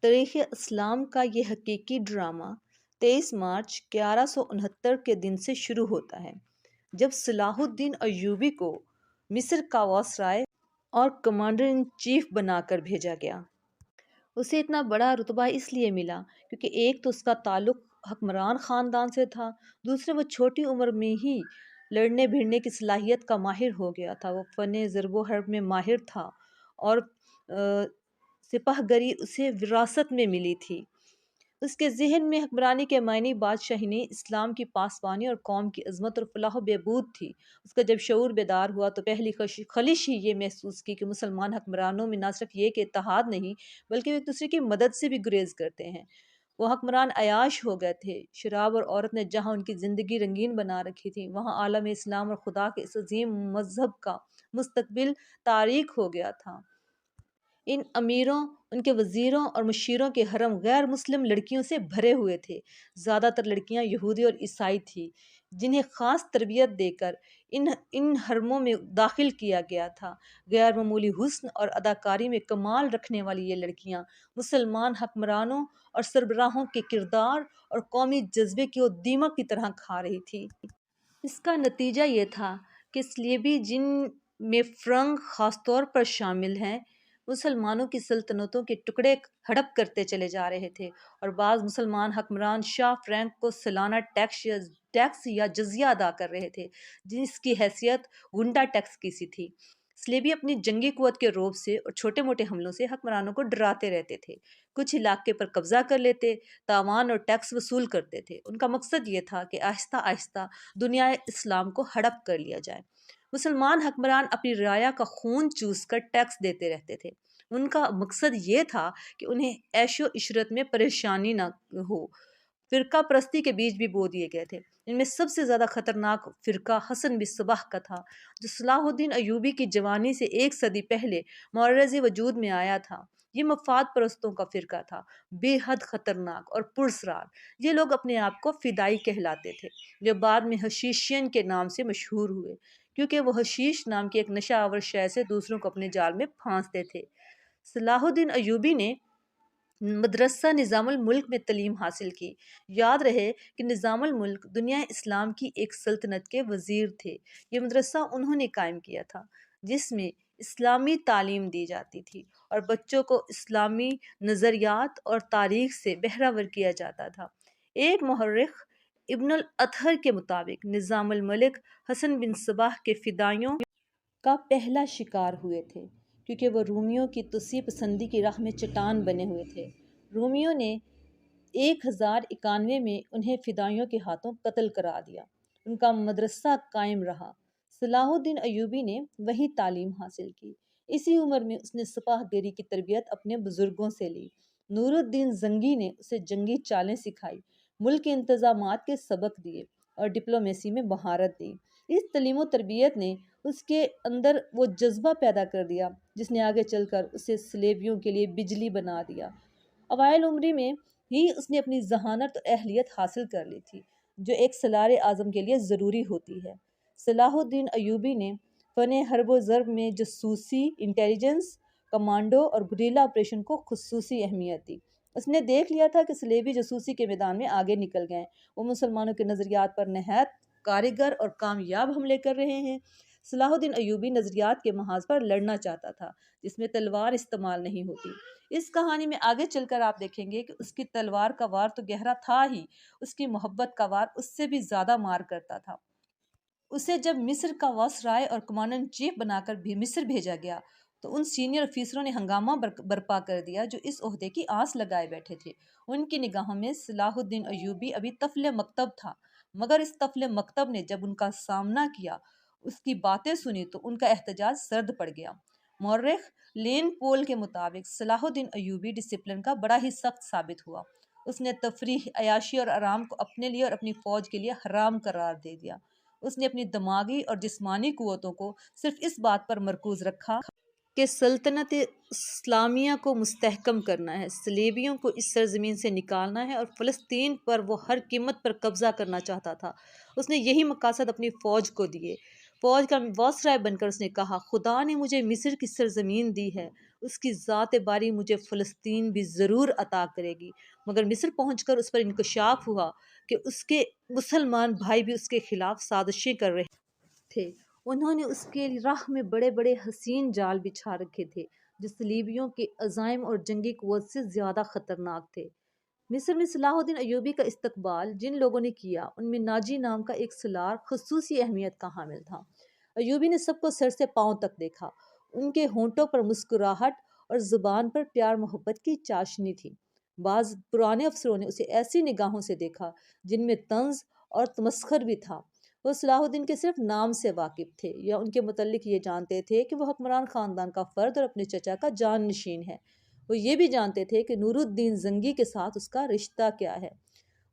تاریخ اسلام کا یہ حقیقی ڈرامہ 23 مارچ 1169 کے دن سے شروع ہوتا ہے، جب صلاح الدین ایوبی کو مصر کا وائسرائے اور کمانڈر ان چیف بنا کر بھیجا گیا۔ اسے اتنا بڑا رتبہ اس لیے ملا کیونکہ ایک تو اس کا تعلق حکمران خاندان سے تھا، دوسرے وہ چھوٹی عمر میں ہی لڑنے بھیڑنے کی صلاحیت کا ماہر ہو گیا تھا۔ وہ فن ضرب و حرب میں ماہر تھا اور سپہ گری اسے وراثت میں ملی تھی۔ اس کے ذہن میں حکمرانی کے معنی بادشاہی، اسلام کی پاسبانی اور قوم کی عظمت اور فلاح و بہبود تھی۔ اس کا جب شعور بیدار ہوا تو پہلی خلش ہی یہ محسوس کی کہ مسلمان حکمرانوں میں نہ صرف یہ کہ اتحاد نہیں بلکہ وہ ایک دوسرے کی مدد سے بھی گریز کرتے ہیں۔ وہ حکمران عیاش ہو گئے تھے۔ شراب اور عورت نے جہاں ان کی زندگی رنگین بنا رکھی تھی، وہاں عالم اسلام اور خدا کے اس عظیم مذہب کا مستقبل تاریک ہو گیا تھا۔ ان امیروں، ان کے وزیروں اور مشیروں کے حرم غیر مسلم لڑکیوں سے بھرے ہوئے تھے۔ زیادہ تر لڑکیاں یہودی اور عیسائی تھیں، جنہیں خاص تربیت دے کر ان حرموں میں داخل کیا گیا تھا۔ غیر معمولی حسن اور اداکاری میں کمال رکھنے والی یہ لڑکیاں مسلمان حکمرانوں اور سربراہوں کے کردار اور قومی جذبے کو دیمک کی طرح کھا رہی تھی۔ اس کا نتیجہ یہ تھا کہ صلیبی، جن میں فرنگ خاص طور پر شامل ہیں، مسلمانوں کی سلطنتوں کے ٹکڑے ہڑپ کرتے چلے جا رہے تھے، اور بعض مسلمان حکمران شاہ فرینک کو سالانہ ٹیکس یا جزیہ ادا کر رہے تھے، جس کی حیثیت غنڈہ ٹیکس کی سی تھی۔ صلیبی اپنی جنگی قوت کے رعب سے اور چھوٹے موٹے حملوں سے حکمرانوں کو ڈراتے رہتے تھے، کچھ علاقے پر قبضہ کر لیتے، تاوان اور ٹیکس وصول کرتے تھے۔ ان کا مقصد یہ تھا کہ آہستہ آہستہ دنیا اسلام کو ہڑپ کر لیا جائے۔ مسلمان حکمران اپنی رعایا کا خون چوس کر ٹیکس دیتے رہتے تھے۔ ان کا مقصد یہ تھا کہ انہیں عیش و عشرت میں پریشانی نہ ہو۔ فرقہ پرستی کے بیج بھی بو دیے گئے تھے۔ ان میں سب سے زیادہ خطرناک فرقہ حسن بن صباح کا تھا، جو صلاح الدین ایوبی کی جوانی سے 1 صدی پہلے معرض وجود میں آیا تھا۔ یہ مفاد پرستوں کا فرقہ تھا، بے حد خطرناک اور پراسرار۔ یہ لوگ اپنے آپ کو فدائی کہلاتے تھے، جو بعد میں حشیشین کے نام سے مشہور ہوئے، کیونکہ وہ حشیش نام کی ایک نشہ آور شے سے دوسروں کو اپنے جال میں پھانستے تھے۔ صلاح الدین ایوبی نے مدرسہ نظام الملک میں تعلیم حاصل کی۔ یاد رہے کہ نظام الملک دنیا اسلام کی ایک سلطنت کے وزیر تھے۔ یہ مدرسہ انہوں نے قائم کیا تھا، جس میں اسلامی تعلیم دی جاتی تھی اور بچوں کو اسلامی نظریات اور تاریخ سے بہرہ ور کیا جاتا تھا۔ ایک مورخ ابن الاطہر کے مطابق نظام الملک حسن بن صباح کے فدائیوں کا پہلا شکار ہوئے تھے، کیونکہ وہ رومیوں کی توسیع پسندی کی راہ میں چٹان بنے ہوئے تھے۔ رومیوں نے 1091 میں انہیں فدائیوں کے ہاتھوں قتل کرا دیا۔ ان کا مدرسہ قائم رہا۔ صلاح الدین ایوبی نے وہیں تعلیم حاصل کی۔ اسی عمر میں اس نے سپاہ گری کی تربیت اپنے بزرگوں سے لی۔ نور الدین زنگی نے اسے جنگی چالیں سکھائی، ملک کے انتظامات کے سبق دیے اور ڈپلومیسی میں مہارت دی۔ اس تعلیم و تربیت نے اس کے اندر وہ جذبہ پیدا کر دیا جس نے آگے چل کر اسے صلیبیوں کے لیے بجلی بنا دیا۔ اوائل عمری میں ہی اس نے اپنی ذہانت اور اہلیت حاصل کر لی تھی، جو ایک سالار اعظم کے لیے ضروری ہوتی ہے۔ صلاح الدین ایوبی نے فن حرب و ضرب میں جاسوسی، انٹیلیجنس، کمانڈو اور گریلا آپریشن کو خصوصی اہمیت دی۔ اس نے دیکھ لیا تھا کہ صلیبی جاسوسی کے میدان میں آگے نکل گئے۔ وہ مسلمانوں کے نظریات پر نہایت کارگر اور کامیاب حملے کر رہے ہیں۔ صلاح الدین ایوبی نظریات کے محاذ پر لڑنا چاہتا تھا، جس میں تلوار استعمال نہیں ہوتی۔ اس کہانی میں آگے چل کر آپ دیکھیں گے کہ اس کی تلوار کا وار تو گہرا تھا ہی، اس کی محبت کا وار اس سے بھی زیادہ مار کرتا تھا۔ اسے جب مصر کا وائسرائے اور کمانڈر ان چیف بنا کر بھی مصر بھیجا گیا تو ان سینئر افیسروں نے ہنگامہ برپا کر دیا جو اس عہدے کی آس لگائے بیٹھے تھے۔ ان کی نگاہوں میں صلاح الدین ایوبی ابھی طفل مکتب تھا، مگر اس طفل مکتب نے جب ان کا سامنا کیا، اس کی باتیں سنی تو ان کا احتجاج سرد پڑ گیا۔ مورخ لین پول کے مطابق صلاح الدین ایوبی ڈسپلن کا بڑا ہی سخت ثابت ہوا۔ اس نے تفریح، عیاشی اور آرام کو اپنے لیے اور اپنی فوج کے لیے حرام قرار دے دیا۔ اس نے اپنی دماغی اور جسمانی قوتوں کو صرف اس بات پر مرکوز رکھا کہ سلطنت اسلامیہ کو مستحکم کرنا ہے، صلیبیوں کو اس سرزمین سے نکالنا ہے اور فلسطین پر وہ ہر قیمت پر قبضہ کرنا چاہتا تھا۔ اس نے یہی مقاصد اپنی فوج کو دیے۔ فوج کا وائسرائے بن کر اس نے کہا، خدا نے مجھے مصر کی سرزمین دی ہے اس کی ذات باری مجھے فلسطین بھی ضرور عطا کرے گی۔ مگر مصر پہنچ کر اس پر انکشاف ہوا کہ اس کے مسلمان بھائی بھی اس کے خلاف سازشیں کر رہے تھے۔ انہوں نے اس کے راہ میں بڑے بڑے حسین جال بچھا رکھے تھے جو صلیبیوں کے عزائم اور جنگی قوت سے زیادہ خطرناک تھے۔ مصر میں صلاح الدین ایوبی کا استقبال جن لوگوں نے کیا ان میں ناجی نام کا ایک سالار خصوصی اہمیت کا حامل تھا۔ ایوبی نے سب کو سر سے پاؤں تک دیکھا۔ ان کے ہونٹوں پر مسکراہٹ اور زبان پر پیار محبت کی چاشنی تھی۔ بعض پرانے افسروں نے اسے ایسی نگاہوں سے دیکھا جن میں طنز اور تمسخر بھی تھا۔ وہ صلاح الدین کے صرف نام سے واقف تھے یا ان کے متعلق یہ جانتے تھے کہ وہ حکمران خاندان کا فرد اور اپنے چچا کا جان نشین ہے۔ وہ یہ بھی جانتے تھے کہ نور الدین زنگی کے ساتھ اس کا رشتہ کیا ہے۔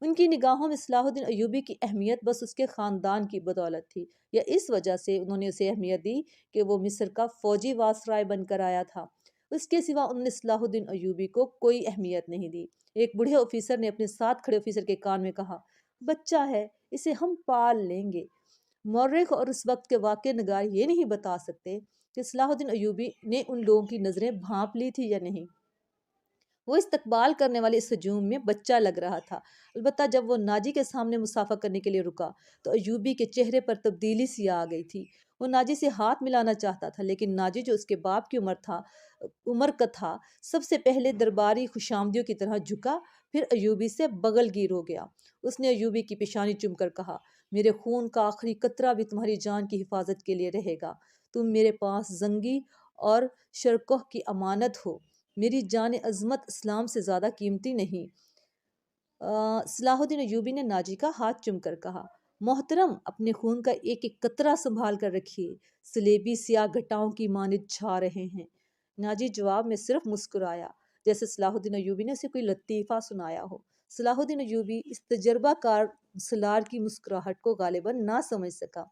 ان کی نگاہوں میں صلاح الدین ایوبی کی اہمیت بس اس کے خاندان کی بدولت تھی، یا اس وجہ سے انہوں نے اسے اہمیت دی کہ وہ مصر کا فوجی وائسرائے بن کر آیا تھا۔ اس کے سوا انہوں نے صلاح الدین ایوبی کو کوئی اہمیت نہیں دی۔ ایک بوڑھے آفیسر نے اپنے ساتھ کھڑے آفیسر کے کان میں کہا، بچہ ہے، اسے ہم پال لیں گے۔ مورخ اور اس وقت کے واقعہ نگار یہ نہیں بتا سکتے کہ صلاح الدین ایوبی نے ان لوگوں کی نظریں بھانپ لی تھی یا نہیں۔ وہ استقبال کرنے والے اس ہجوم میں بچہ لگ رہا تھا۔ البتہ جب وہ ناجی کے سامنے مسافہ کرنے کے لیے رکا تو ایوبی کے چہرے پر تبدیلی سی آ گئی تھی۔ وہ ناجی سے ہاتھ ملانا چاہتا تھا، لیکن ناجی جو اس کے باپ کی عمر کا تھا سب سے پہلے درباری خوشامدیوں کی طرح جھکا، پھر ایوبی سے بغل گیر ہو گیا۔ اس نے ایوبی کی پیشانی چوم کر کہا، میرے خون کا آخری قطرہ بھی تمہاری جان کی حفاظت کے لیے رہے گا۔ تم میرے پاس زنگی اور شرکوہ کی امانت ہو۔ میری جان عظمت اسلام سے زیادہ قیمتی نہیں۔ صلاح الدین ایوبی نے ناجی کا ہاتھ چوم کر کہا، محترم، اپنے خون کا ایک ایک قطرہ سنبھال کر رکھیے، صلیبی سیاہ گھٹاؤں کی مانند چھا رہے ہیں۔ ناجی جواب میں صرف مسکرایا، جیسے صلاح الدین ایوبی نے اسے کوئی لطیفہ سنایا ہو۔ صلاح الدین ایوبی اس تجربہ کار سالار کی مسکراہٹ کو غالباً نہ سمجھ سکا۔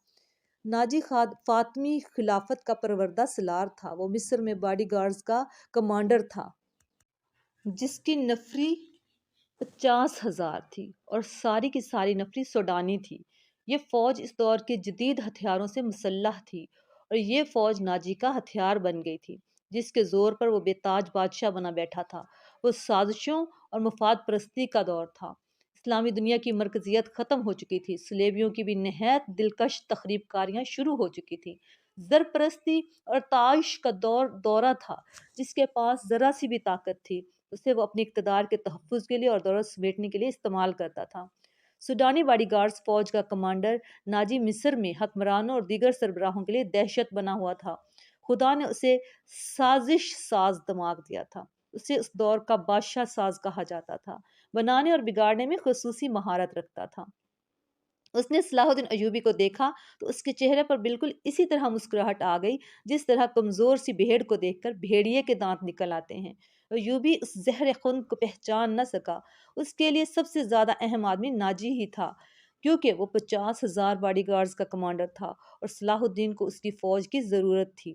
ناجی فاطمی خلافت کا پروردہ سالار تھا۔ وہ مصر میں باڈی گارڈز کا کمانڈر تھا جس کی نفری 50,000 تھی اور ساری کی ساری نفری سوڈانی تھی۔ یہ فوج اس دور کے جدید ہتھیاروں سے مسلح تھی اور یہ فوج ناجی کا ہتھیار بن گئی تھی جس کے زور پر وہ بے تاج بادشاہ بنا بیٹھا تھا۔ وہ سازشوں اور مفاد پرستی کا دور تھا۔ اسلامی دنیا کی مرکزیت ختم ہو چکی تھی۔ صلیبیوں کی بھی نہایت دلکش تخریب کاریاں شروع ہو چکی تھیں۔ زر پرستی اور تعاش کا دورہ تھا۔ جس کے پاس ذرا سی بھی طاقت تھی اسے وہ اپنے اقتدار کے تحفظ کے لیے اور دولت سمیٹنے کے لیے استعمال کرتا تھا۔ سوڈانی باڈی گارڈز فوج کا کمانڈر ناجی مصر میں حکمرانوں اور دیگر سربراہوں کے لیے دہشت بنا ہوا تھا۔ خدا نے اسے سازش ساز دماغ دیا تھا۔ اسے اس دور کا بادشاہ ساز کہا جاتا تھا۔ بنانے اور بگاڑنے میں خصوصی مہارت رکھتا تھا۔ اس نے صلاح الدین ایوبی کو دیکھا تو اس کے چہرے پر بالکل اسی طرح مسکراہٹ آ گئی جس طرح کمزور سی بھیڑ کو دیکھ کر بھیڑیے کے دانت نکل آتے ہیں۔ ایوبی اس زہر خون کو پہچان نہ سکا۔ اس کے لیے سب سے زیادہ اہم آدمی ناجی ہی تھا، کیونکہ وہ 50,000 باڈی گارڈز کا کمانڈر تھا اور صلاح الدین کو اس کی فوج کی ضرورت تھی۔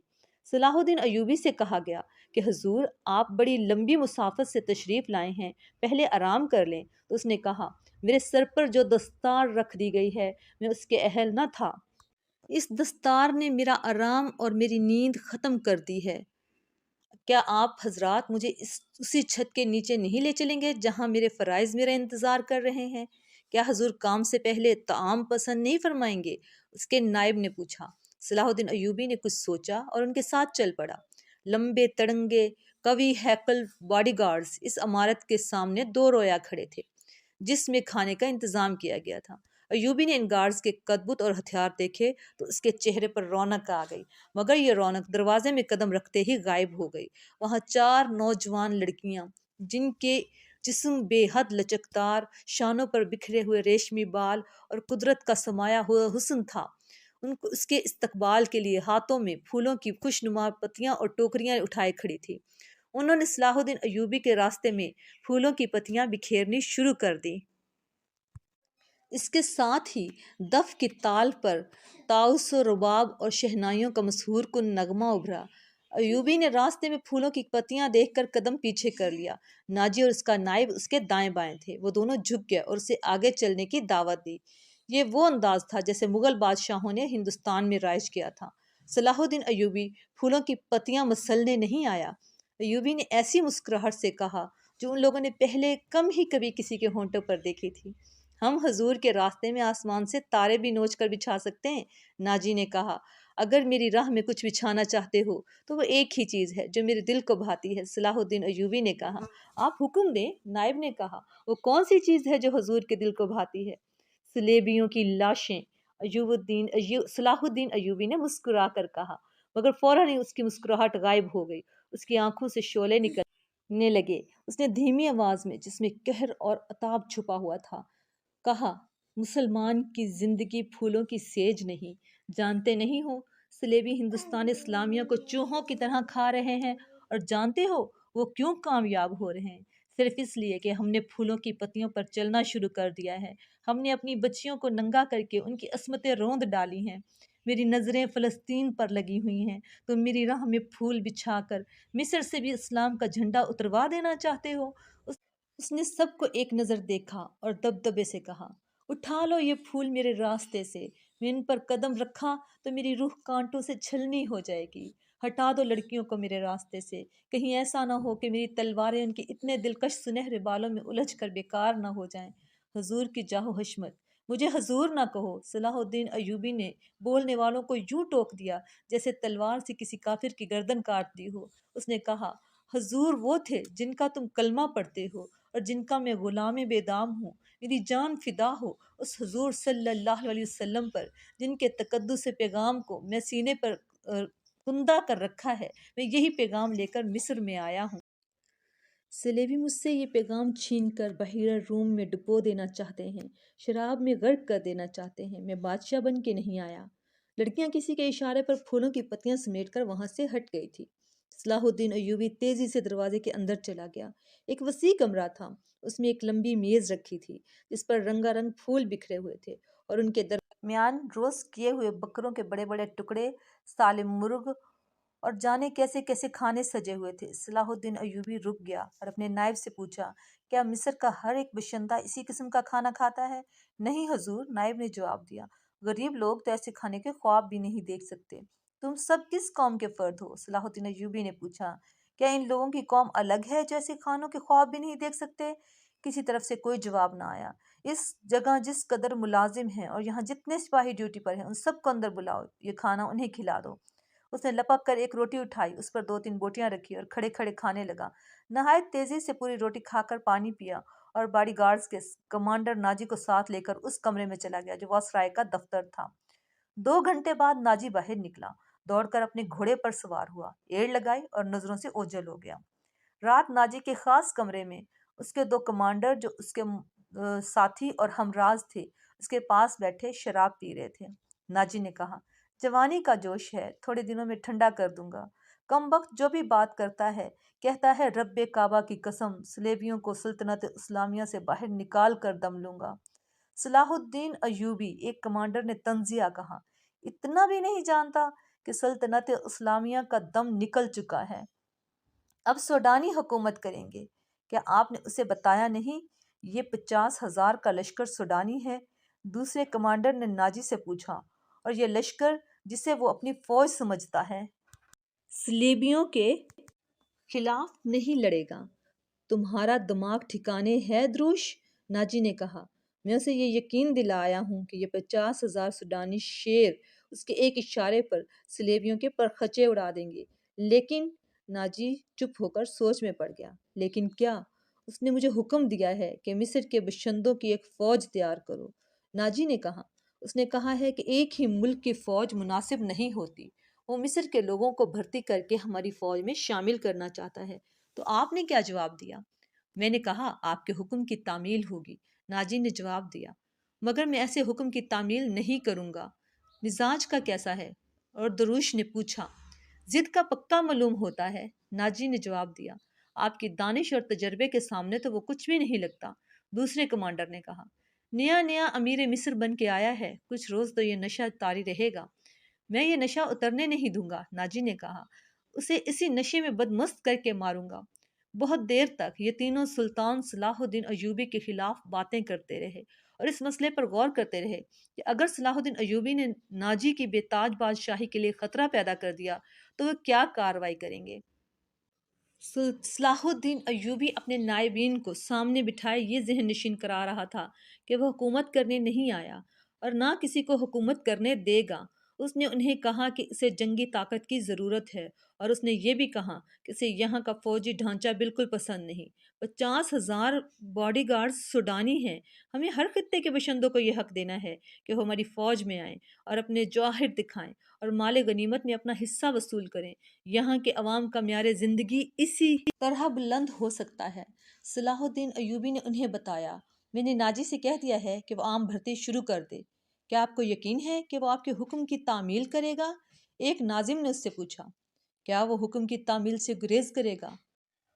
صلاح الدین ایوبی سے کہا گیا کہ حضور، آپ بڑی لمبی مسافت سے تشریف لائے ہیں، پہلے آرام کر لیں۔ تو اس نے کہا، میرے سر پر جو دستار رکھ دی گئی ہے میں اس کے اہل نہ تھا۔ اس دستار نے میرا آرام اور میری نیند ختم کر دی ہے۔ کیا آپ حضرات مجھے اسی چھت کے نیچے نہیں لے چلیں گے جہاں میرے فرائض میرا انتظار کر رہے ہیں؟ کیا حضور کام سے پہلے طعام پسند نہیں فرمائیں گے؟ اس کے نائب نے پوچھا۔ صلاح الدین ایوبی نے کچھ سوچا اور ان کے ساتھ چل پڑا۔ لمبے تڑنگے قوی ہیکل باڈی گارڈز اس عمارت کے سامنے دو رویا کھڑے تھے جس میں کھانے کا انتظام کیا گیا تھا۔ ایوبی نے ان گارڈز کے کدبت اور ہتھیار دیکھے تو اس کے چہرے پر رونق آ گئی، مگر یہ رونق دروازے میں قدم رکھتے ہی غائب ہو گئی۔ وہاں 4 نوجوان لڑکیاں جن کے جسم بے حد لچکدار، شانوں پر بکھرے ہوئے ریشمی بال اور قدرت کا سمایا ہوا حسن تھا، اس کے استقبال کے لیے ہاتھوں میں پھولوں کی خوشنما پتیاں اور ٹوکریاں اٹھائے کھڑی تھی۔ انہوں نے صلاح الدین ایوبی کے راستے میں پھولوں کی پتیاں بکھیرنی شروع کر دی۔ اس کے ساتھ ہی دف کی تال پر طاؤس و رباب اور شہنائیوں کا مسحور کن نغمہ ابھرا۔ ایوبی نے راستے میں پھولوں کی پتیاں دیکھ کر قدم پیچھے کر لیا۔ ناجی اور اس کا نائب اس کے دائیں بائیں تھے۔ وہ دونوں جھک گئے اور اسے آگے چلنے کی دعوت دی۔ یہ وہ انداز تھا جیسے مغل بادشاہوں نے ہندوستان میں رائج کیا تھا۔ صلاح الدین ایوبی پھولوں کی پتیاں مسلنے نہیں آیا۔ ایوبی نے ایسی مسکراہٹ سے کہا جو ان لوگوں نے پہلے کم ہی کبھی کسی کے ہونٹوں پر دیکھی تھی۔ ہم حضور کے راستے میں آسمان سے تارے بھی نوچ کر بچھا سکتے ہیں، ناجی نے کہا۔ اگر میری راہ میں کچھ بچھانا چاہتے ہو تو وہ ایک ہی چیز ہے جو میرے دل کو بھاتی ہے، صلاح الدین ایوبی نے کہا۔ آپ حکم دیں، نائب نے کہا۔ وہ کون سی چیز ہے جو حضور کے دل کو بھاتی ہے؟ سلیبیوں کی لاشیں، صلاح الدین ایوبی نے مسکرا کر کہا، مگر فوراً ہی اس کی مسکراہٹ غائب ہو گئی۔ اس کی آنکھوں سے شعلے نکلنے لگے۔ اس نے دھیمی آواز میں، جس میں قہر اور عتاب چھپا ہوا تھا، کہا، مسلمان کی زندگی پھولوں کی سیج نہیں، جانتے نہیں ہو سلیبی ہندوستان اسلامیہ کو چوہوں کی طرح کھا رہے ہیں، اور جانتے ہو وہ کیوں کامیاب ہو رہے ہیں؟ صرف اس لیے کہ ہم نے پھولوں کی پتیوں پر چلنا شروع کر دیا ہے۔ ہم نے اپنی بچیوں کو ننگا کر کے ان کی عصمتیں روند ڈالی ہیں۔ میری نظریں فلسطین پر لگی ہوئی ہیں، تم میری راہ میں پھول بچھا کر مصر سے بھی اسلام کا جھنڈا اتروا دینا چاہتے ہو؟ اس نے سب کو ایک نظر دیکھا اور دبدبے سے کہا، اٹھا لو یہ پھول میرے راستے سے، میں ان پر قدم رکھا تو میری روح کانٹوں سے چھلنی ہو جائے گی۔ ہٹا دو لڑکیوں کو میرے راستے سے، کہیں ایسا نہ ہو کہ میری تلواریں ان کے اتنے دلکش سنہرے بالوں میں الجھ کر بیکار نہ ہو جائیں۔ حضور کی جاہ و حشمت، مجھے حضور نہ کہو، صلاح الدین ایوبی نے بولنے والوں کو یوں ٹوک دیا جیسے تلوار سے کسی کافر کی گردن کاٹ دی ہو۔ اس نے کہا، حضور وہ تھے جن کا تم کلمہ پڑھتے ہو اور جن کا میں غلام بے دام ہوں۔ میری جان فدا ہو اس حضور صلی اللہ علیہ وسلم پر جن کے تقدس پیغام کو میں سینے پر کندہ کر رکھا ہے۔ میں یہی پیغام لے کر مصر میں آیا ہوں۔ سلیبی مجھ سے یہ پیغام چھین کر بحیرہ روم میں ڈبو دینا چاہتے ہیں، شراب میں غرق کر دینا چاہتے ہیں۔ میں بادشاہ بن کے نہیں آیا۔ لڑکیاں کسی کے اشارے پر پھولوں کی پتیاں سمیٹ کر وہاں سے ہٹ گئی تھی۔ صلاح الدین ایوبی تیزی سے دروازے کے اندر چلا گیا۔ ایک وسیع کمرہ تھا۔ اس میں ایک لمبی میز رکھی تھی جس پر رنگا رنگ پھول بکھرے ہوئے تھے، اور ان کے درمیان روسٹ کیے ہوئے بکروں کے بڑے بڑے ٹکڑے، سالم مرغ اور جانے کیسے کیسے کھانے سجے ہوئے تھے۔ صلاح الدین ایوبی رک گیا اور اپنے نائب سے پوچھا، کیا مصر کا ہر ایک باشندہ اسی قسم کا کھانا کھاتا ہے؟ نہیں حضور، نائب نے جواب دیا، غریب لوگ تو ایسے کھانے کے خواب بھی نہیں دیکھ سکتے۔ تم سب کس قوم کے فرد ہو؟ صلاح الدین ایوبی نے پوچھا۔ کیا ان لوگوں کی قوم الگ ہے جو ایسے کھانوں کے خواب بھی نہیں دیکھ سکتے؟ کسی طرف سے کوئی جواب نہ آیا۔ اس جگہ جس قدر ملازم ہیں اور یہاں جتنے سپاہی ڈیوٹی پر ہیں، ان سب کو اندر بلاؤ، یہ کھانا انہیں کھلا دو۔ اس نے لپک کر ایک روٹی اٹھائی، اس پر 2-3 بوٹیاں رکھی اور کھڑے کھڑے کھانے لگا۔ نہایت تیزی سے پوری روٹی کھا کر پانی پیا اور باڈی گارڈز کے کمانڈر ناجی کو ساتھ لے کر اس کمرے میں چلا گیا جو وائسرائے کا دفتر تھا۔ 2 گھنٹے بعد ناجی باہر نکلا، دوڑ کر اپنے گھوڑے پر سوار ہوا، ایڑ لگائی اور نظروں سے اوجھل ہو گیا۔ رات ناجی کے خاص کمرے میں اس کے 2 کمانڈر جو اس کے ساتھی اور ہمراز تھے اس کے پاس بیٹھے شراب پی رہے تھے۔ ناجی نے کہا، جوانی کا جوش ہے، تھوڑے دنوں میں ٹھنڈا کر دوں گا۔ کم وقت جو بھی بات کرتا ہے کہتا ہے رب کعبہ کی قسم، سلیبیوں کو سلطنت اسلامیہ سے باہر نکال کر دم لوں گا۔ صلاح الدین ایوبی، ایک کمانڈر نے طنزیہ کہا، اتنا بھی نہیں جانتا کہ سلطنت اسلامیہ کا دم نکل چکا ہے؟ اب سوڈانی حکومت کریں گے۔ کیا آپ نے اسے بتایا نہیں یہ 50,000 کا لشکر سوڈانی ہے؟ دوسرے کمانڈر نے ناجی سے پوچھا، اور یہ لشکر جسے وہ اپنی فوج سمجھتا ہے سلیبیوں کے خلاف نہیں لڑے گا؟ تمہارا دماغ ٹھکانے ہے دروش؟ ناجی نے کہا، میں اسے یہ یقین دلایا ہوں کہ یہ 50,000 سوڈانی شیر اس کے ایک اشارے پر سلیبیوں کے پرخچے اڑا دیں گے۔ لیکن ناجی چپ ہو کر سوچ میں پڑ گیا۔ لیکن کیا؟ اس نے مجھے حکم دیا ہے کہ مصر کے باشندوں کی ایک فوج تیار کرو۔ ناجی نے کہا، اس نے کہا ہے کہ ایک ہی ملک کی فوج مناسب نہیں ہوتی، وہ مصر کے لوگوں کو بھرتی کر کے ہماری فوج میں شامل کرنا چاہتا ہے۔ تو آپ نے کیا جواب دیا؟ میں نے کہا، آپ کے حکم کی تعمیل ہوگی۔ ناجی نے جواب دیا، مگر میں ایسے حکم کی تعمیل نہیں کروں گا۔ مزاج کا کیسا ہے؟ اور دروش نے پوچھا۔ ضد کا پکا معلوم ہوتا ہے۔ ناجی نے جواب دیا، آپ کی دانش اور تجربے کے سامنے تو وہ کچھ بھی نہیں لگتا۔ دوسرے کمانڈر نے کہا، نیا نیا امیر مصر بن کے آیا ہے، کچھ روز تو یہ نشہ طاری رہے گا۔ میں یہ نشہ اترنے نہیں دوں گا، ناجی نے کہا، اسے اسی نشے میں بدمست کر کے ماروں گا۔ بہت دیر تک یہ تینوں سلطان صلاح الدین ایوبی کے خلاف باتیں کرتے رہے اور اس مسئلے پر غور کرتے رہے کہ اگر صلاح الدین ایوبی نے ناجی کی بے تاج بادشاہی کے لیے خطرہ پیدا کر دیا تو وہ کیا کارروائی کریں گے۔ صلاح الدین ایوبی اپنے نائبین کو سامنے بٹھائے یہ ذہن نشین کرا رہا تھا کہ وہ حکومت کرنے نہیں آیا اور نہ کسی کو حکومت کرنے دے گا۔ اس نے انہیں کہا کہ اسے جنگی طاقت کی ضرورت ہے اور اس نے یہ بھی کہا کہ اسے یہاں کا فوجی ڈھانچہ بالکل پسند نہیں۔ 50,000 باڈی گارڈز سوڈانی ہیں۔ ہمیں ہر خطے کے باشندوں کو یہ حق دینا ہے کہ وہ ہماری فوج میں آئیں اور اپنے جوہر دکھائیں اور مال غنیمت میں اپنا حصہ وصول کریں۔ یہاں کے عوام کا معیار زندگی اسی طرح بلند ہو سکتا ہے۔ صلاح الدین ایوبی نے انہیں بتایا، میں نے ناجی سے کہہ دیا ہے کہ وہ عام بھرتی شروع کر دے۔ کیا آپ کو یقین ہے کہ وہ آپ کے حکم کی تعمیل کرے گا؟ ایک ناظم نے اس سے پوچھا۔ کیا وہ حکم کی تعمیل سے گریز کرے گا؟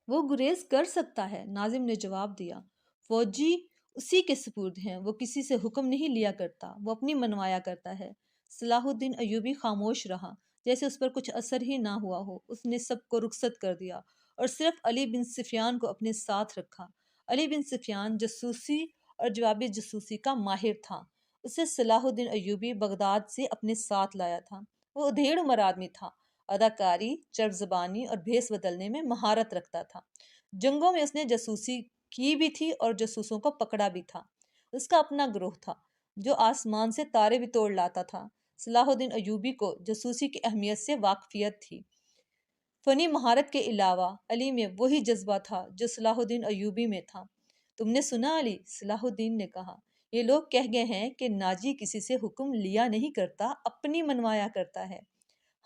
وہ گریز کر سکتا ہے، ناظم نے جواب دیا۔ فوجی اسی کے سپرد ہیں، وہ کسی سے حکم نہیں لیا کرتا، وہ اپنی منوایا کرتا ہے۔ صلاح الدین ایوبی خاموش رہا، جیسے اس پر کچھ اثر ہی نہ ہوا ہو۔ اس نے سب کو رخصت کر دیا اور صرف علی بن سفیان کو اپنے ساتھ رکھا۔ علی بن سفیان جاسوسی اور جوابی جاسوسی کا ماہر تھا۔ اسے صلاح الدین ایوبی بغداد سے اپنے ساتھ لایا تھا۔ وہ ادھیڑ عمر آدمی تھا، اداکاری، چرب زبانی اور بھیس بدلنے میں مہارت رکھتا تھا۔ جنگوں میں اس نے جاسوسی کی بھی تھی اور جاسوسوں کو پکڑا بھی تھا۔ اس کا اپنا گروہ تھا جو آسمان سے تارے بھی توڑ لاتا تھا۔ صلاح الدین ایوبی کو جاسوسی کی اہمیت سے واقفیت تھی۔ فنی مہارت کے علاوہ علی میں وہی جذبہ تھا جو صلاح الدین ایوبی میں تھا۔ تم نے سنا علی، صلاح الدین نے کہا، یہ لوگ کہہ گئے ہیں کہ ناجی کسی سے حکم لیا نہیں کرتا، اپنی منوایا کرتا ہے۔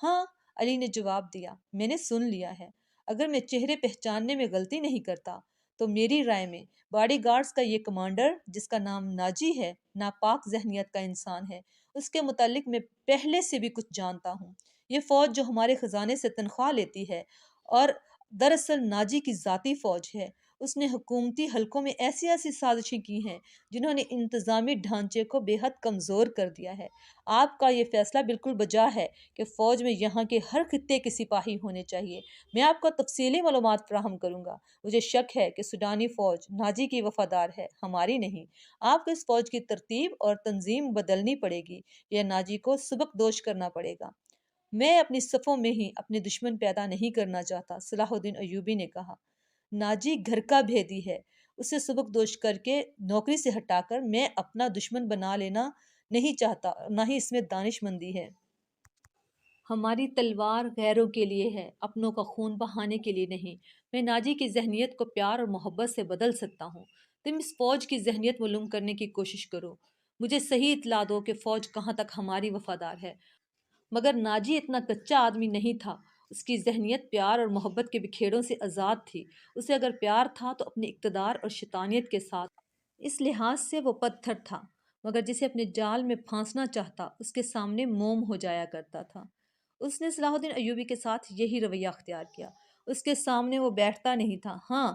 ہاں، علی نے جواب دیا، میں نے سن لیا ہے۔ اگر میں چہرے پہچاننے میں غلطی نہیں کرتا تو میری رائے میں باڈی گارڈز کا یہ کمانڈر جس کا نام ناجی ہے ناپاک ذہنیت کا انسان ہے۔ اس کے متعلق میں پہلے سے بھی کچھ جانتا ہوں۔ یہ فوج جو ہمارے خزانے سے تنخواہ لیتی ہے اور دراصل ناجی کی ذاتی فوج ہے، اس نے حکومتی حلقوں میں ایسی ایسی سازشیں کی ہیں جنہوں نے انتظامی ڈھانچے کو بے حد کمزور کر دیا ہے۔ آپ کا یہ فیصلہ بالکل بجا ہے کہ فوج میں یہاں کے ہر خطے کے سپاہی ہونے چاہیے۔ میں آپ کو تفصیلی معلومات فراہم کروں گا۔ مجھے شک ہے کہ سوڈانی فوج ناجی کی وفادار ہے، ہماری نہیں۔ آپ کو اس فوج کی ترتیب اور تنظیم بدلنی پڑے گی یا ناجی کو سبک دوش کرنا پڑے گا۔ میں اپنی صفوں میں ہی اپنے دشمن پیدا نہیں کرنا چاہتا، صلاح الدین ایوبی نے کہا۔ ناجی گھر کا بھیدی ہے، اسے سبک دوش کر کے نوکری سے ہٹا کر میں اپنا دشمن بنا لینا نہیں چاہتا، نہ ہی اس میں دانش مندی ہے۔ ہماری تلوار غیروں کے لیے ہے، اپنوں کا خون بہانے کے لیے نہیں۔ میں ناجی کی ذہنیت کو پیار اور محبت سے بدل سکتا ہوں۔ تم اس فوج کی ذہنیت معلوم کرنے کی کوشش کرو۔ مجھے صحیح اطلاع دو کہ فوج کہاں تک ہماری وفادار ہے۔ مگر ناجی اتنا کچا آدمی نہیں تھا۔ اس کی ذہنیت پیار اور محبت کے بکھیڑوں سے آزاد تھی۔ اسے اگر پیار تھا تو اپنے اقتدار اور شیطانیت کے ساتھ۔ اس لحاظ سے وہ پتھر تھا، مگر جسے اپنے جال میں پھانسنا چاہتا اس کے سامنے موم ہو جایا کرتا تھا۔ اس نے صلاح الدین ایوبی کے ساتھ یہی رویہ اختیار کیا۔ اس کے سامنے وہ بیٹھتا نہیں تھا، ہاں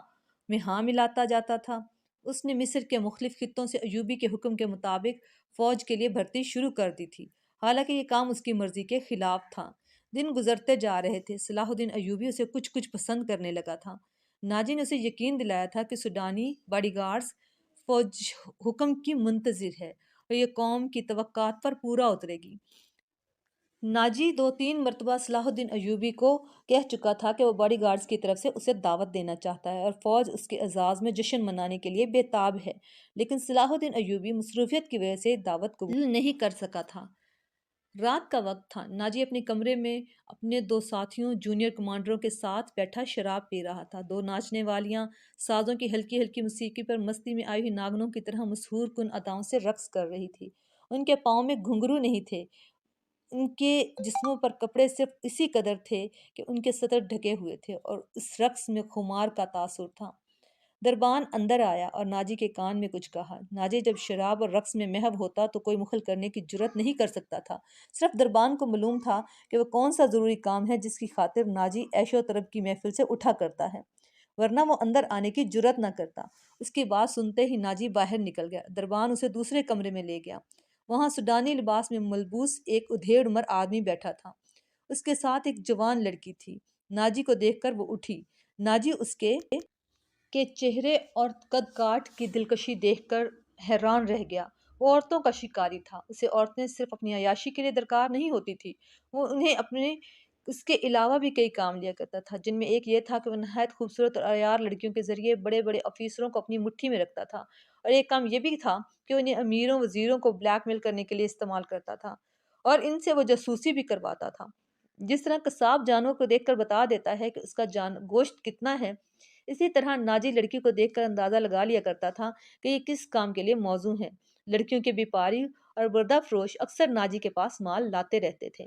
میں ہاں ملاتا جاتا تھا۔ اس نے مصر کے مختلف خطوں سے ایوبی کے حکم کے مطابق فوج کے لیے بھرتی شروع کر دی تھی، حالانکہ یہ کام اس کی مرضی کے خلاف تھا۔ دن گزرتے جا رہے تھے، صلاح الدین ایوبی اسے کچھ کچھ پسند کرنے لگا تھا۔ ناجی نے اسے یقین دلایا تھا کہ سوڈانی باڈی گارڈز فوج حکم کی منتظر ہے اور یہ قوم کی توقعات پر پورا اترے گی۔ ناجی 2-3 مرتبہ صلاح الدین ایوبی کو کہہ چکا تھا کہ وہ باڈی گارڈز کی طرف سے اسے دعوت دینا چاہتا ہے اور فوج اس کے اعزاز میں جشن منانے کے لیے بے تاب ہے، لیکن صلاح الدین ایوبی مصروفیت کی وجہ سے دعوت قبول نہیں کر سکا تھا۔ رات کا وقت تھا۔ ناجی اپنے کمرے میں اپنے 2 ساتھیوں جونیئر کمانڈروں کے ساتھ بیٹھا شراب پی رہا تھا۔ 2 ناچنے والیاں سازوں کی ہلکی ہلکی موسیقی پر مستی میں آئی ہوئی ناگنوں کی طرح مسحور کن اداؤں سے رقص کر رہی تھی۔ ان کے پاؤں میں گھنگرو نہیں تھے، ان کے جسموں پر کپڑے صرف اسی قدر تھے کہ ان کے سطر ڈھکے ہوئے تھے، اور اس رقص میں خمار کا تاثر تھا۔ دربان اندر آیا اور ناجی کے کان میں کچھ کہا۔ ناجی جب شراب اور رقص میں محو ہوتا تو کوئی مخل کرنے کی جرات نہیں کر سکتا تھا۔ صرف دربان کو معلوم تھا کہ وہ کون سا ضروری کام ہے جس کی خاطر ناجی عیش و طرب کی محفل سے اٹھا کرتا ہے، ورنہ وہ اندر آنے کی جرات نہ کرتا۔ اس کی بات سنتے ہی ناجی باہر نکل گیا۔ دربان اسے دوسرے کمرے میں لے گیا۔ وہاں سوڈانی لباس میں ملبوس ایک ادھیڑ عمر آدمی بیٹھا تھا۔ اس کے ساتھ ایک جوان لڑکی تھی۔ ناجی کو دیکھ کر وہ اٹھی۔ ناجی اس کے چہرے اور قد کاٹ کی دلکشی دیکھ کر حیران رہ گیا۔ وہ عورتوں کا شکاری تھا۔ اسے عورتیں صرف اپنی عیاشی کے لیے درکار نہیں ہوتی تھی، وہ انہیں اپنے اس کے علاوہ بھی کئی کام لیا کرتا تھا، جن میں ایک یہ تھا کہ وہ نہایت خوبصورت اور عیار لڑکیوں کے ذریعے بڑے بڑے آفیسروں کو اپنی مٹھی میں رکھتا تھا، اور ایک کام یہ بھی تھا کہ انہیں امیروں وزیروں کو بلیک میل کرنے کے لیے استعمال کرتا تھا، اور ان سے وہ جاسوسی بھی کرواتا تھا۔ جس طرح قصاب جانور کو دیکھ کر بتا دیتا ہے کہ اس کا گوشت کتنا ہے، اسی طرح ناجی لڑکی کو دیکھ کر اندازہ لگا لیا کرتا تھا کہ یہ کس کام کے لیے موزوں ہے۔ لڑکیوں کے بیپاری اور بردہ فروش اکثر ناجی کے پاس مال لاتے رہتے تھے۔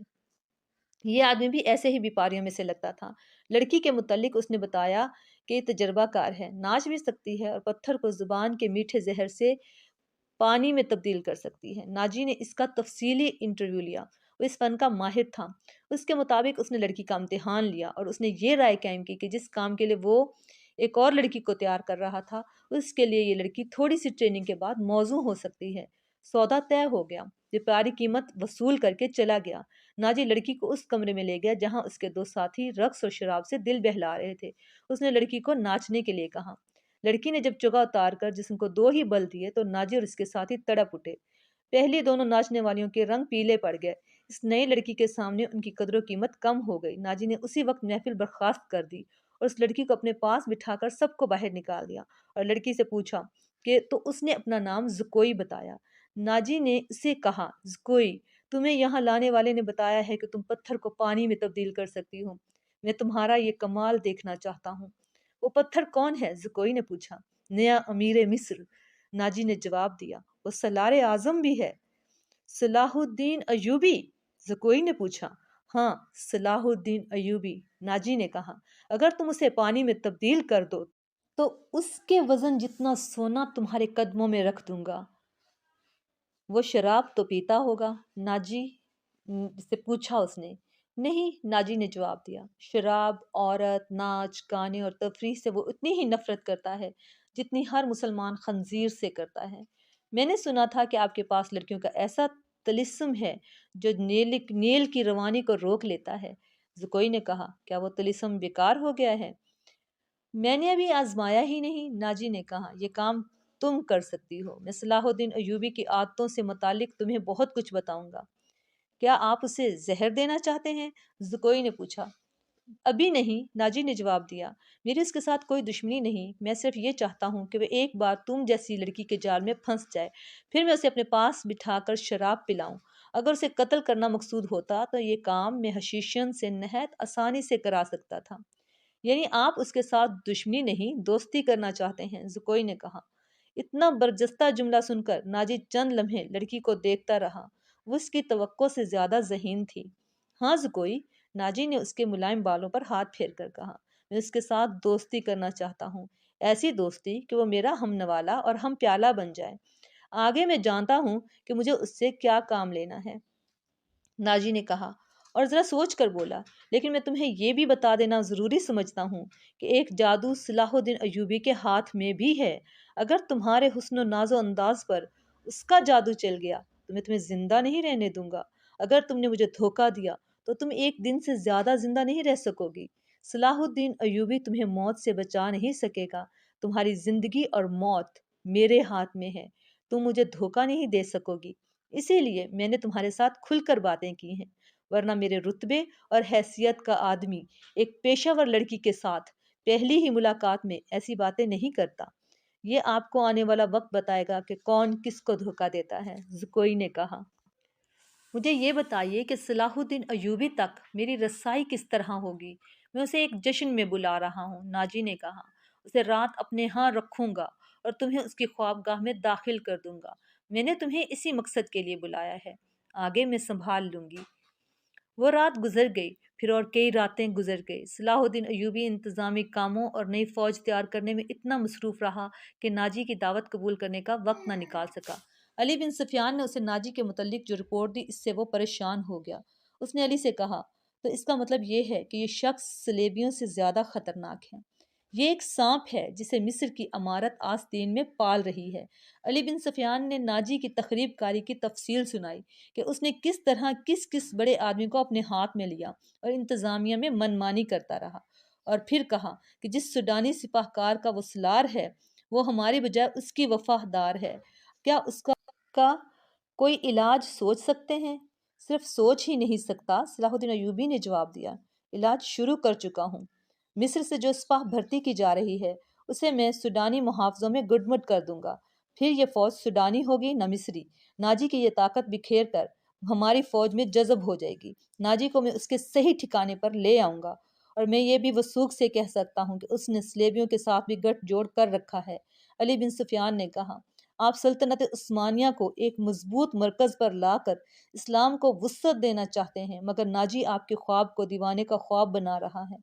یہ آدمی بھی ایسے ہی بیپاریوں میں سے لگتا تھا۔ لڑکی کے متعلق اس نے بتایا کہ یہ تجربہ کار ہے، ناچ بھی سکتی ہے اور پتھر کو زبان کے میٹھے زہر سے پانی میں تبدیل کر سکتی ہے۔ ناجی نے اس کا تفصیلی انٹرویو لیا، وہ اس فن کا ماہر تھا۔ اس کے مطابق اس نے لڑکی کا امتحان لیا اور اس نے یہ رائے قائم کی کہ جس کام کے لیے وہ ایک اور لڑکی کو تیار کر رہا تھا، اس کے لیے یہ لڑکی تھوڑی سی ٹریننگ کے بعد موزوں ہو سکتی ہے۔ سودا طے ہو گیا، بیپاری قیمت وصول کر کے چلا گیا۔ ناجی لڑکی کو اس کمرے میں لے گیا جہاں اس کے دو ساتھی رقص اور شراب سے دل بہلا رہے تھے۔ اس نے لڑکی کو ناچنے کے لیے کہا۔ لڑکی نے جب چگا اتار کر جسم کو دو ہی بل دیے تو ناجی اور اس کے ساتھی تڑپ اٹھے۔ پہلی دونوں ناچنے والیوں کے رنگ پیلے پڑ گئے۔ اس نئی لڑکی کے سامنے ان کی قدر و قیمت کم ہو گئی۔ ناجی نے اسی وقت محفل برخاست کر دی اور اس لڑکی کو اپنے پاس بٹھا کر سب کو باہر نکال دیا اور لڑکی سے پوچھا کہ تو اس نے اپنا نام زکوئی بتایا۔ ناجی نے اسے کہا، زکوئی، تمہیں یہاں لانے والے نے بتایا ہے کہ تم پتھر کو پانی میں تبدیل کر سکتی ہو۔ میں تمہارا یہ کمال دیکھنا چاہتا ہوں۔ وہ پتھر کون ہے؟ زکوئی نے پوچھا۔ نیا امیر مصر، ناجی نے جواب دیا۔ وہ سالار اعظم بھی ہے۔ صلاح الدین ایوبی؟ زکوئی نے پوچھا۔ ہاں، صلاح الدین ایوبی، ناجی نے کہا۔ اگر تم اسے پانی میں تبدیل کر دو تو اس کے وزن جتنا سونا تمہارے قدموں میں رکھ دوں گا۔ وہ شراب تو پیتا ہوگا؟ ناجی سے پوچھا اس نے۔ نہیں، ناجی نے جواب دیا۔ شراب، عورت، ناچ، گانے اور تفریح سے وہ اتنی ہی نفرت کرتا ہے جتنی ہر مسلمان خنزیر سے کرتا ہے۔ میں نے سنا تھا کہ آپ کے پاس لڑکیوں کا ایسا طلسم ہے جو نیل کی روانی کو روک لیتا ہے۔ زکوئی نے کہا، کیا وہ طلسم بیکار ہو گیا ہے؟ میں نے ابھی آزمایا ہی نہیں، ناجی نے کہا۔ یہ کام تم کر سکتی ہو۔ میں صلاح الدین ایوبی کی عادتوں سے متعلق تمہیں بہت کچھ بتاؤں گا۔ کیا آپ اسے زہر دینا چاہتے ہیں؟ زکوئی نے پوچھا۔ ابھی نہیں، ناجی نے جواب دیا۔ میری اس کے ساتھ کوئی دشمنی نہیں، میں صرف یہ چاہتا ہوں کہ وہ ایک بار تم جیسی لڑکی کے جال میں پھنس جائے، پھر میں اسے اپنے پاس بٹھا کر شراب پلاؤں۔ اگر اسے قتل کرنا مقصود ہوتا تو یہ کام میں حشیشن سے نہایت آسانی سے کرا سکتا تھا۔ یعنی آپ اس کے ساتھ دشمنی نہیں، دوستی کرنا چاہتے ہیں؟ زکوئی نے کہا۔ اتنا برجستہ جملہ سن کر ناجی چند لمحے لڑکی کو دیکھتا رہا۔ وہ اس کی توقع سے زیادہ ذہین تھی۔ ہاں زکوئی، ناجی نے اس کے ملائم بالوں پر ہاتھ پھیر کر کہا، میں اس کے ساتھ دوستی کرنا چاہتا ہوں، ایسی دوستی کہ وہ میرا ہم نوالا اور ہم پیالہ بن جائے۔ آگے میں جانتا ہوں کہ مجھے اس سے کیا کام لینا ہے، ناجی نے کہا اور ذرا سوچ کر بولا، لیکن میں تمہیں یہ بھی بتا دینا ضروری سمجھتا ہوں کہ ایک جادو صلاح الدین ایوبی کے ہاتھ میں بھی ہے۔ اگر تمہارے حسن و ناز و انداز پر اس کا جادو چل گیا تو میں تمہیں زندہ نہیں رہنے دوں گا۔ اگر تم نے مجھے دھوکہ دیا تو تم ایک دن سے زیادہ زندہ نہیں رہ سکو گی۔ صلاح الدین ایوبی تمہیں موت سے بچا نہیں سکے گا۔ تمہاری زندگی اور موت میرے ہاتھ میں ہے۔ تم مجھے دھوکہ نہیں دے سکو گی، اسی لیے میں نے تمہارے ساتھ کھل کر باتیں کی ہیں، ورنہ میرے رتبے اور حیثیت کا آدمی ایک پیشہ ور لڑکی کے ساتھ پہلی ہی ملاقات میں ایسی باتیں نہیں کرتا۔ یہ آپ کو آنے والا وقت بتائے گا کہ کون کس کو دھوکہ دیتا ہے، زکوئی نے کہا۔ مجھے یہ بتائیے کہ صلاح الدین ایوبی تک میری رسائی کس طرح ہوگی؟ میں اسے ایک جشن میں بلا رہا ہوں، ناجی نے کہا۔ اسے رات اپنے ہاں رکھوں گا اور تمہیں اس کی خوابگاہ میں داخل کر دوں گا۔ میں نے تمہیں اسی مقصد کے لیے بلایا ہے، آگے میں سنبھال لوں گی۔ وہ رات گزر گئی، پھر اور کئی راتیں گزر گئی۔ صلاح الدین ایوبی انتظامی کاموں اور نئی فوج تیار کرنے میں اتنا مصروف رہا کہ ناجی کی دعوت قبول کرنے کا وقت نہ نکال سکا۔ علی بن سفیان نے اسے ناجی کے متعلق جو رپورٹ دی، اس سے وہ پریشان ہو گیا۔ اس نے علی سے کہا، تو اس کا مطلب یہ ہے کہ یہ شخص صلیبیوں سے زیادہ خطرناک ہے۔ یہ ایک سانپ ہے جسے مصر کی امارت آستین میں پال رہی ہے۔ علی بن سفیان نے ناجی کی تخریب کاری کی تفصیل سنائی کہ اس نے کس طرح کس بڑے آدمی کو اپنے ہاتھ میں لیا اور انتظامیہ میں منمانی کرتا رہا، اور پھر کہا کہ جس سوڈانی سپاہ کار کا وہ سالار ہے وہ ہماری بجائے اس کی وفادار ہے۔ کیا اس کا کوئی علاج سوچ سکتے ہیں؟ صرف سوچ ہی نہیں سکتا، صلاح الدین ایوبی نے جواب دیا۔ علاج شروع کر چکا ہوں۔ مصر سے جو سپاہ بھرتی کی جا رہی ہے اسے میں سوڈانی محافظوں میں گڈمٹ کر دوں گا۔ پھر یہ فوج سوڈانی ہوگی نہ مصری۔ ناجی کی یہ طاقت بکھیر کر ہماری فوج میں جذب ہو جائے گی۔ ناجی کو میں اس کے صحیح ٹھکانے پر لے آؤں گا، اور میں یہ بھی وثوق سے کہہ سکتا ہوں کہ اس نے صلیبیوں کے ساتھ بھی گٹھ جوڑ کر رکھا ہے۔ علی بن سفیان نے کہا، آپ سلطنت عثمانیہ کو ایک مضبوط مرکز پر لا کر اسلام کو وسعت دینا چاہتے ہیں، مگر ناجی آپ کے خواب کو دیوانے کا خواب بنا رہا ہے۔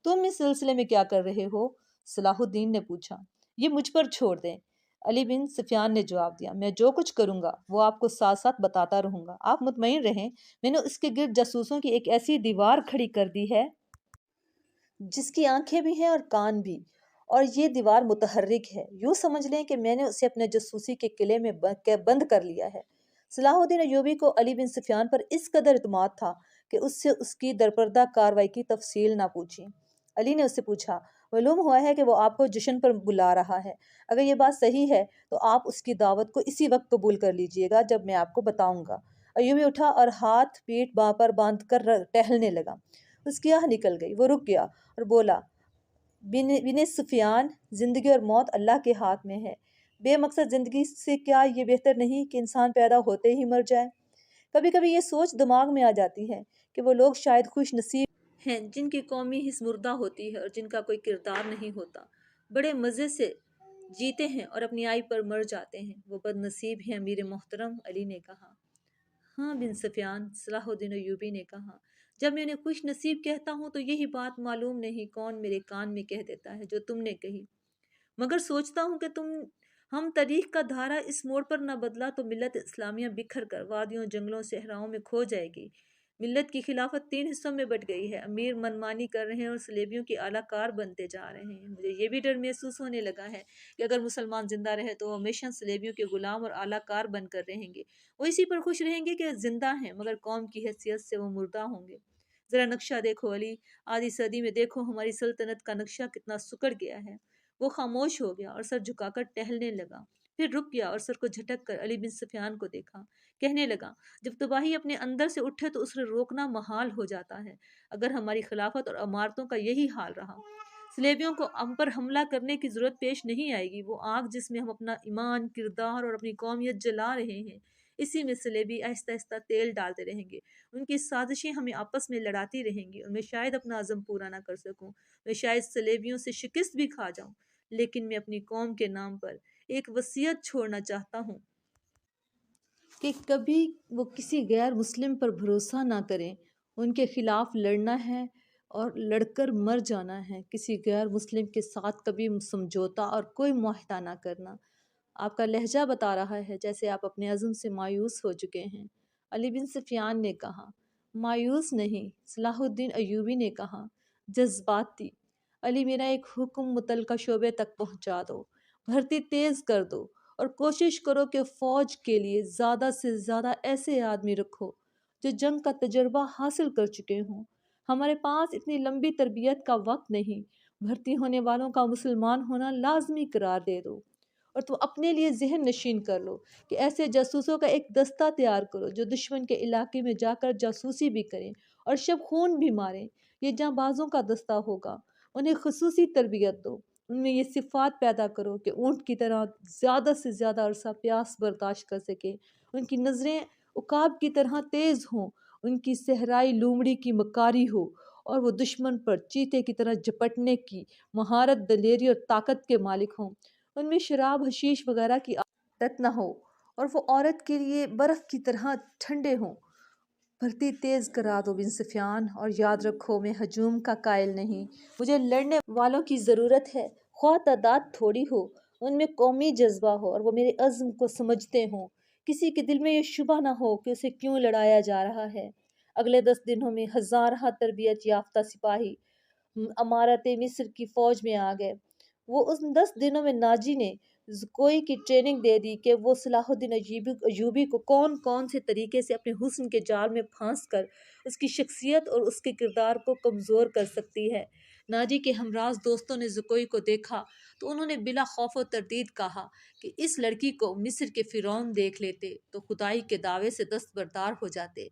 تم اس سلسلے میں کیا کر رہے ہو؟ صلاح الدین نے پوچھا۔ یہ مجھ پر چھوڑ دیں، علی بن سفیان نے جواب دیا، میں جو کچھ کروں گا وہ آپ کو ساتھ ساتھ بتاتا رہوں گا۔ آپ مطمئن رہیں، میں نے اس کے گرد جاسوسوں کی ایک ایسی دیوار کھڑی کر دی ہے جس کی آنکھیں بھی ہیں اور کان بھی، اور یہ دیوار متحرک ہے۔ یوں سمجھ لیں کہ میں نے اسے اپنے جاسوسی کے قلعے میں بند کر لیا ہے۔ صلاح الدین ایوبی کو علی بن سفیان پر اس قدر اعتماد تھا کہ اس سے اس کی درپردہ کاروائی کی تفصیل نہ پوچھی۔ علی نے اس سے پوچھا، معلوم ہوا ہے کہ وہ آپ کو جشن پر بلا رہا ہے۔ اگر یہ بات صحیح ہے تو آپ اس کی دعوت کو اسی وقت قبول کر لیجئے گا جب میں آپ کو بتاؤں گا۔ ایوبی اٹھا اور ہاتھ پیٹھ باں پر باندھ کر ٹہلنے لگا۔ اس کی آہ نکل گئی، وہ رک گیا اور بولا، بن سفیان، زندگی اور موت اللہ کے ہاتھ میں ہے۔ بے مقصد زندگی سے کیا یہ بہتر نہیں کہ انسان پیدا ہوتے ہی مر جائے؟ کبھی کبھی یہ سوچ دماغ میں آ جاتی ہے کہ وہ لوگ شاید خوش نصیب ہیں جن کی قومی حس مردہ ہوتی ہے اور جن کا کوئی کردار نہیں ہوتا، بڑے مزے سے جیتے ہیں اور اپنی آئی پر مر جاتے ہیں۔ وہ بد نصیب ہیں امیر محترم، علی نے کہا۔ ہاں بن سفیان، صلاح الدین ایوبی نے کہا، جب میں انہیں خوش نصیب کہتا ہوں تو یہی بات معلوم نہیں کون میرے کان میں کہہ دیتا ہے جو تم نے کہی، مگر سوچتا ہوں کہ ہم تاریخ کا دھارا اس موڑ پر نہ بدلا تو ملت اسلامیہ بکھر کر وادیوں، جنگلوں، صحراؤں میں کھو جائے گی۔ ملت کی خلافت 3 حصوں میں بٹ گئی ہے، امیر منمانی کر رہے ہیں اور صلیبیوں کی اعلیٰ کار بنتے جا رہے ہیں۔ مجھے یہ بھی ڈر محسوس ہونے لگا ہے کہ اگر مسلمان زندہ رہے تو وہ ہمیشہ صلیبیوں کے غلام اور اعلیٰ کار بن کر رہیں گے۔ وہ اسی پر خوش رہیں گے کہ زندہ ہیں، مگر قوم کی حیثیت سے وہ مردہ ہوں گے۔ ذرا نقشہ دیکھو علی، آدھی صدی میں دیکھو ہماری سلطنت کا نقشہ کتنا سکڑ گیا ہے۔ وہ خاموش ہو گیا اور سر جھکا کر ٹہلنے لگا، پھر رک گیا اور سر کو جھٹک کر علی بن سفیان کو دیکھا، کہنے لگا، جب تباہی اپنے اندر سے اٹھے تو اسے روکنا محال ہو جاتا ہے۔ اگر ہماری خلافت اور عمارتوں کا یہی حال رہا، صلیبیوں کو ہم پر حملہ کرنے کی ضرورت پیش نہیں آئے گی۔ وہ آگ جس میں ہم اپنا ایمان، کردار اور اپنی قومیت جلا رہے ہیں، اسی میں صلیبی آہستہ آہستہ تیل ڈالتے رہیں گے۔ ان کی سازشیں ہمیں آپس میں لڑاتی رہیں گی اور میں شاید اپنا عزم پورا نہ کر سکوں، میں شاید صلیبیوں سے شکست بھی کھا جاؤں، لیکن میں اپنی قوم کے نام پر ایک وصیت چھوڑنا چاہتا ہوں کہ کبھی وہ کسی غیر مسلم پر بھروسہ نہ کریں۔ ان کے خلاف لڑنا ہے اور لڑ کر مر جانا ہے، کسی غیر مسلم کے ساتھ کبھی سمجھوتا اور کوئی معاہدہ نہ کرنا۔ آپ کا لہجہ بتا رہا ہے جیسے آپ اپنے عزم سے مایوس ہو چکے ہیں، علی بن سفیان نے کہا۔ مایوس نہیں، صلاح الدین ایوبی نے کہا، جذباتی۔ علی، میرا ایک حکم متعلقہ شعبے تک پہنچا دو، بھرتی تیز کر دو اور کوشش کرو کہ فوج کے لیے زیادہ سے زیادہ ایسے آدمی رکھو جو جنگ کا تجربہ حاصل کر چکے ہوں۔ ہمارے پاس اتنی لمبی تربیت کا وقت نہیں، بھرتی ہونے والوں کا مسلمان ہونا لازمی قرار دے دو، اور تم اپنے لیے ذہن نشین کر لو کہ ایسے جاسوسوں کا ایک دستہ تیار کرو جو دشمن کے علاقے میں جا کر جاسوسی بھی کریں اور شب خون بھی ماریں۔ یہ جاں بازوں کا دستہ ہوگا، انہیں خصوصی تربیت دو، ان میں یہ صفات پیدا کرو کہ اونٹ کی طرح زیادہ سے زیادہ عرصہ پیاس برداشت کر سکے، ان کی نظریں عقاب کی طرح تیز ہوں، ان کی صحرائی لومڑی کی مکاری ہو، اور وہ دشمن پر چیتے کی طرح جپٹنے کی مہارت، دلیری اور طاقت کے مالک ہوں۔ ان میں شراب، حشیش وغیرہ کی عادت نہ ہو، اور وہ عورت کے لیے برف کی طرح ٹھنڈے ہوں۔ بھرتی تیز کرا دو بن سفیان، اور یاد رکھو میں ہجوم کا قائل نہیں، مجھے لڑنے والوں کی ضرورت ہے، خواہ تعداد تھوڑی ہو، ان میں قومی جذبہ ہو اور وہ میرے عزم کو سمجھتے ہوں، کسی کے دل میں یہ شبہ نہ ہو کہ اسے کیوں لڑایا جا رہا ہے۔ اگلے 10 دنوں میں ہزارہ تربیت یافتہ سپاہی امارت مصر کی فوج میں آ گئے۔ وہ ان 10 دنوں میں ناجی نے زکوئی کی ٹریننگ دے دی کہ وہ صلاح الدین ایوبی کو کون کون سے طریقے سے اپنے حسن کے جال میں پھانس کر اس کی شخصیت اور اس کے کردار کو کمزور کر سکتی ہے۔ ناجی کے ہمراز دوستوں نے زکوئی کو دیکھا تو انہوں نے بلا خوف و تردید کہا کہ اس لڑکی کو مصر کے فرعون دیکھ لیتے تو خدائی کے دعوے سے دستبردار ہو جاتے۔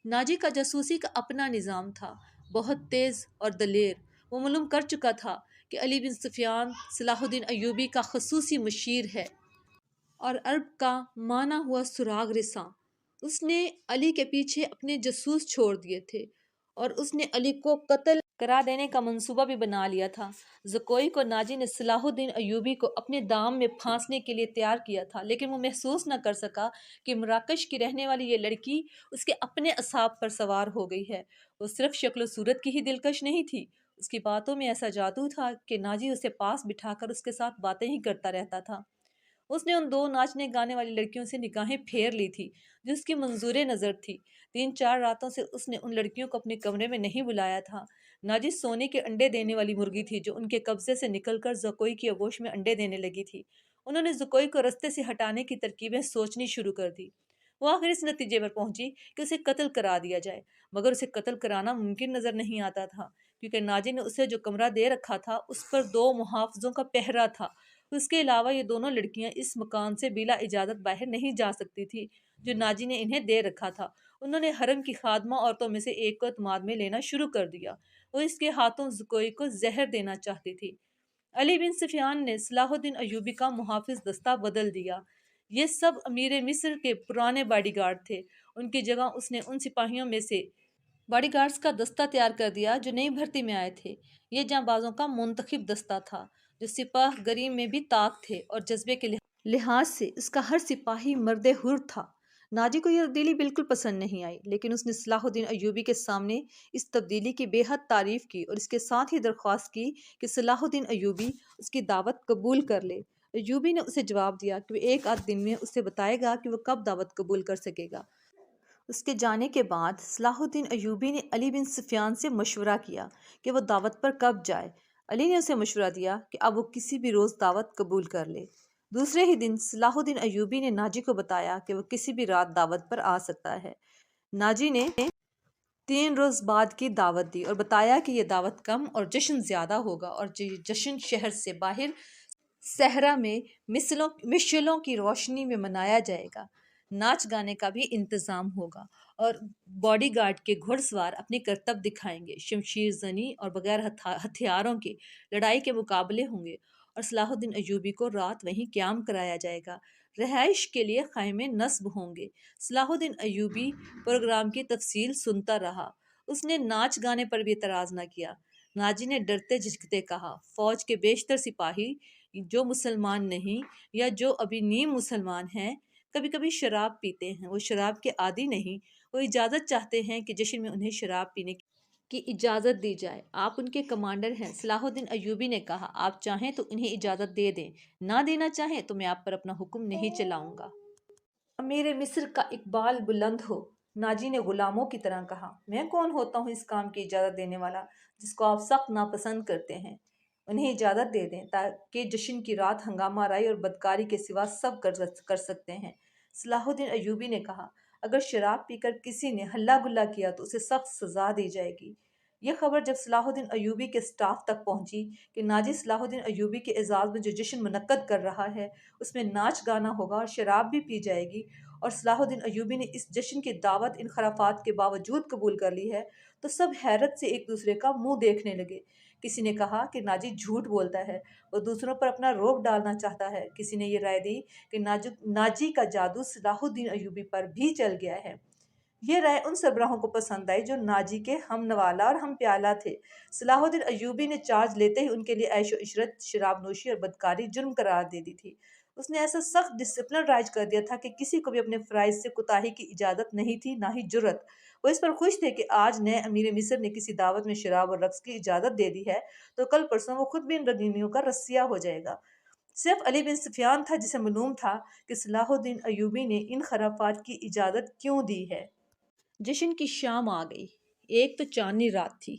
ناجی کا جاسوسی کا اپنا نظام تھا، بہت تیز اور دلیر۔ وہ معلوم کر چکا تھا کہ علی بن سفیان صلاح الدین ایوبی کا خصوصی مشیر ہے اور عرب کا مانا ہوا سراغ رساں۔ اس نے علی کے پیچھے اپنے جاسوس چھوڑ دیے تھے اور اس نے علی کو قتل کرا دینے کا منصوبہ بھی بنا لیا تھا۔ زکوئی کو ناجی نے صلاح الدین ایوبی کو اپنے دام میں پھانسنے کے لیے تیار کیا تھا، لیکن وہ محسوس نہ کر سکا کہ مراکش کی رہنے والی یہ لڑکی اس کے اپنے اصحاب پر سوار ہو گئی ہے۔ وہ صرف شکل و صورت کی ہی دلکش نہیں تھی، اس کی باتوں میں ایسا جادو تھا کہ ناجی اسے پاس بٹھا کر اس کے ساتھ باتیں ہی کرتا رہتا تھا۔ اس نے ان دو ناچنے گانے والی لڑکیوں سے نگاہیں پھیر لی تھی جو اس کی منظور نظر تھی۔ 3-4 راتوں سے اس نے ان لڑکیوں کو اپنے کمرے میں نہیں بلایا تھا۔ ناجی سونے کے انڈے دینے والی مرغی تھی جو ان کے قبضے سے نکل کر زکوئی کی آغوش میں انڈے دینے لگی تھی۔ انہوں نے زکوئی کو رستے سے ہٹانے کی ترکیبیں سوچنی شروع کر دی۔ وہ آخر اس نتیجے پر پہنچی کہ اسے قتل کرا دیا جائے، مگر اسے قتل کرانا ممکن نظر نہیں آتا تھا، کیونکہ ناجی نے اسے جو کمرہ دے رکھا تھا اس پر 2 محافظوں کا پہرا تھا۔ اس کے علاوہ یہ دونوں لڑکیاں اس مکان سے بلا اجازت باہر نہیں جا سکتی تھی جو ناجی نے انہیں دے رکھا تھا۔ انہوں نے حرم کی خادمہ عورتوں میں سے ایک کو اعتماد میں لینا شروع کر دیا۔ وہ اس کے ہاتھوں زکوئی کو زہر دینا چاہتی تھی۔ علی بن سفیان نے صلاح الدین ایوبی کا محافظ دستہ بدل دیا۔ یہ سب امیر مصر کے پرانے باڈی گارڈ تھے۔ ان کی جگہ اس نے ان سپاہیوں میں سے باڈی گارڈز کا دستہ تیار کر دیا جو نئی بھرتی میں آئے تھے۔ یہ جاں بازوں کا منتخب دستہ تھا جو سپاہ گری میں بھی طاق تھے اور جذبے کے لحاظ سے اس کا ہر سپاہی مرد حر تھا۔ ناجی کو یہ تبدیلی بالکل پسند نہیں آئی، لیکن اس نے صلاح الدین ایوبی کے سامنے اس تبدیلی کی بے حد تعریف کی اور اس کے ساتھ ہی درخواست کی کہ صلاح الدین ایوبی اس کی دعوت قبول کر لے۔ ایوبی نے اسے جواب دیا کہ وہ 1 دن میں اسے بتائے گا کہ وہ کب دعوت قبول کر سکے گا۔ اس کے جانے کے بعد صلاح الدین ایوبی نے علی بن سفیان سے مشورہ کیا کہ وہ دعوت پر کب جائے۔ علی نے اسے مشورہ دیا کہ اب وہ کسی بھی روز دعوت قبول کر لے۔ دوسرے ہی دن صلاح الدین ایوبی نے ناجی کو بتایا کہ وہ کسی بھی رات دعوت پر آ سکتا ہے۔ ناجی نے 3 روز بعد کی دعوت دی اور بتایا کہ یہ دعوت کم اور جشن زیادہ ہوگا اور یہ جشن شہر سے باہر صحرا میں مشعلوں کی روشنی میں منایا جائے گا۔ ناچ گانے کا بھی انتظام ہوگا اور باڈی گارڈ کے گھڑ سوار اپنے کرتب دکھائیں گے۔ شمشیر زنی اور بغیر ہتھیاروں کے لڑائی کے مقابلے ہوں گے اور صلاح الدین ایوبی کو رات وہیں قیام کرایا جائے گا۔ رہائش کے لیے خیمے نصب ہوں گے۔ صلاح الدین ایوبی پروگرام کی تفصیل سنتا رہا۔ اس نے ناچ گانے پر بھی اعتراض نہ کیا۔ ناجی نے ڈرتے جھجکتے کہا، فوج کے بیشتر سپاہی جو مسلمان نہیں یا جو ابھی نیم مسلمان ہیں کبھی کبھی شراب پیتے ہیں۔ وہ شراب کے عادی نہیں، وہ اجازت چاہتے ہیں کہ جشن میں انہیں شراب پینے کی اجازت دی جائے۔ آپ ان کے کمانڈر ہیں۔ صلاح الدین ایوبی نے کہا، آپ چاہیں تو انہیں اجازت دے دیں، نہ دینا چاہیں تو میں آپ پر اپنا حکم نہیں چلاؤں گا۔ امیر مصر کا اقبال بلند ہو، ناجی نے غلاموں کی طرح کہا۔ میں کون ہوتا ہوں اس کام کی اجازت دینے والا جس کو آپ سخت ناپسند کرتے ہیں؟ انہیں اجازت دے دیں تاکہ جشن کی رات ہنگامہ آرائی اور بدکاری کے سوا سب کر سکتے ہیں۔ صلاح الدین ایوبی نے کہا، اگر شراب پی کر کسی نے ہلا گلا کیا تو اسے سخت سزا دی جائے گی۔ یہ خبر جب صلاح الدین ایوبی کے سٹاف تک پہنچی کہ ناجی صلاح الدین ایوبی کے اعزاز میں جو جشن منعقد کر رہا ہے اس میں ناچ گانا ہوگا اور شراب بھی پی جائے گی، اور صلاح الدین ایوبی نے اس جشن کی دعوت ان خرافات کے باوجود قبول کر لی ہے، تو سب حیرت سے ایک دوسرے کا منہ دیکھنے لگے۔ کسی نے کہا کہ ناجی جھوٹ بولتا ہے، وہ دوسروں پر اپنا رعب ڈالنا چاہتا ہے۔ کسی نے یہ رائے دی کہ ناجی کا جادو صلاح الدین ایوبی پر بھی چل گیا ہے۔ یہ رائے ان سربراہوں کو پسند آئی جو ناجی کے ہم نوالہ اور ہم پیالہ تھے۔ صلاح الدین ایوبی نے چارج لیتے ہی ان کے لیے عیش و عشرت، شراب نوشی اور بدکاری جرم قرار دے دی تھی۔ اس نے ایسا سخت ڈسپلن رائج کر دیا تھا کہ کسی کو بھی اپنے فرائض سے کوتاہی کی اجازت نہیں تھی، نہ ہی جرأت۔ وہ اس پر خوش تھے کہ آج نئے امیر مصر نے کسی دعوت میں شراب اور رقص کی اجازت دے دی ہے تو کل پرسوں وہ خود بھی ان رنگینیوں کا رسیہ ہو جائے گا۔ صرف علی بن سفیان تھا جسے معلوم تھا کہ صلاح الدین ایوبی نے ان خرافات کی اجازت کیوں دی ہے۔ جشن کی شام آ گئی۔ ایک تو چاندنی رات تھی۔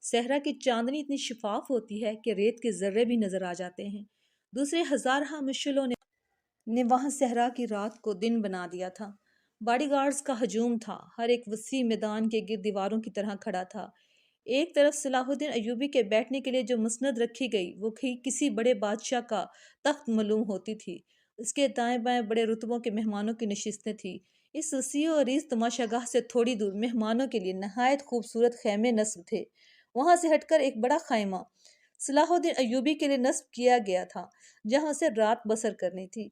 صحرا کی چاندنی اتنی شفاف ہوتی ہے کہ ریت کے ذرے بھی نظر آ جاتے ہیں۔ دوسرے ہزارہ مشعلوں نے وہاں صحرا کی رات کو دن بنا دیا تھا۔ باڈی گارڈز کا ہجوم تھا، ہر ایک وسیع میدان کے گرد دیواروں کی طرح کھڑا تھا۔ ایک طرف صلاح الدین ایوبی کے بیٹھنے کے لیے جو مسند رکھی گئی وہ کسی بڑے بادشاہ کا تخت معلوم ہوتی تھی۔ اس کے دائیں بائیں بڑے رتبوں کے مہمانوں کی نشستیں تھیں۔ اس وسیع و عریض تماشا گاہ سے تھوڑی دور مہمانوں کے لیے نہایت خوبصورت خیمے نصب تھے۔ وہاں سے ہٹ کر ایک بڑا خیمہ صلاح الدین ایوبی کے لیے نصب کیا گیا تھا، جہاں سے رات بسر کرنی تھی۔